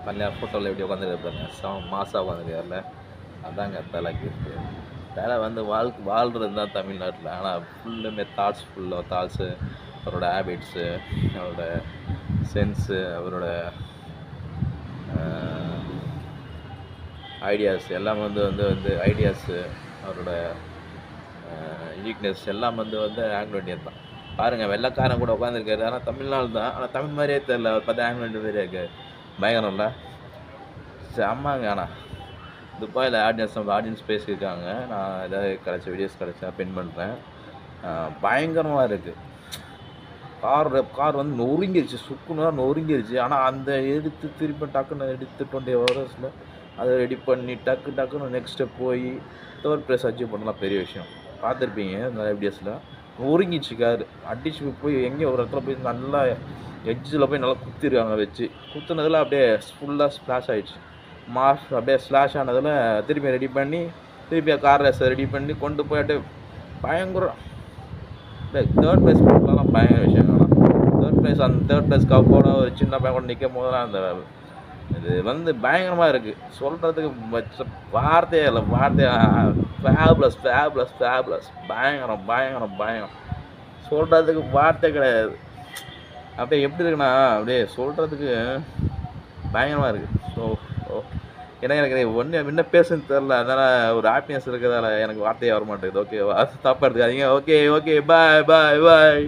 பண்ணையார் ஃபோட்டோவில் எப்படி உட்காந்துருக்காரு மாசாக உட்காந்துருக்காருல, அதாங்க தலை கிஃப்ட்டு. தலை வந்து வாழ்கிறது தான் தமிழ்நாட்டில். ஆனால் ஃபுல்லுமே தாட்ஸு, அவரோட ஹேபிட்ஸு, அவரோட சென்ஸு, அவரோட ஐடியாஸ் எல்லாம் ஐடியாஸு, அவரோட யூனிக்னஸ் எல்லாம் ஆங்கிலோ இண்டியன் தான். பாருங்கள், வெள்ளைக்காரன் கூட உட்காந்துருக்காரு, ஆனால் தமிழ்நாடு தான். ஆனால் தமிழ் மாதிரியே தெரில, அவர் பார்த்தா ஆங்கிலோ இண்டியன் மாதிரியே இருக்காரு. பயங்கரம்ல, செம்மாங்க. ஆனால் துபாயில் ஆடியன்ஸ் பேசியிருக்காங்க. நான் ஏதாவது வீடியோஸ் கிடச்சா பின் பண்ணுறேன். பயங்கரமாக இருக்குது. கார் வந்து நொறுங்கிருச்சு, நொறுங்கிருச்சு. ஆனால் அந்த திருப்பி டக்குன்னு எடுத்து 20 ஹவர்ஸில் அதை ரெடி பண்ணி டக்குன்னு நெக்ஸ்ட்டு போய் தேர்ட் ப்ளேஸ் அச்சீவ் பண்ணலாம். பெரிய விஷயம். பார்த்துருப்பீங்க நிறைய வீடியோஸில். நொறுங்கிச்சு கார், அடிச்சு போய் எங்கேயோ ஒரு இடத்துல போய் நல்லா எட்ஜில் போய் நல்லா குத்திருக்காங்க. வச்சு குத்துனதில் அப்படியே ஃபுல்லாக ஸ்ப்ளாஷ் ஆகிடுச்சு. அப்படியே ஸ்லாஷ் ஆனதில் திருப்பி ரெடி பண்ணி கார் ரேஸை ரெடி பண்ணி கொண்டு போய்ட்டு பயங்கரம். தேர்ட் ப்ளேஸ் பண்ணலாம், பயங்கர விஷயம். ஆனால் தேர்ட் ப்ளேஸ் கப்போட ஒரு சின்ன பையன் கூட நிற்கும் போதெல்லாம் அந்த இது பயங்கரமாக இருக்குது. சொல்கிறதுக்கு வார்த்தையே இல்லை. ஃபேப்லஸ் பயங்கரம் சொல்கிறதுக்கு வார்த்தை கிடையாது. அப்படியே எப்படி இருக்குன்னா, அப்படியே சொல்கிறதுக்கு பயங்கரமாக இருக்குது. ஸோ எனக்கு என்ன பேசுன்னு தெரில. அதனால் ஒரு ஹாப்பினஸ் இருக்கிறதால எனக்கு வார்த்தையே வர மாட்டேங்குது. ஓகேவா? தப்பாக எடுத்துக்காதீங்க. ஓகே, பாய்.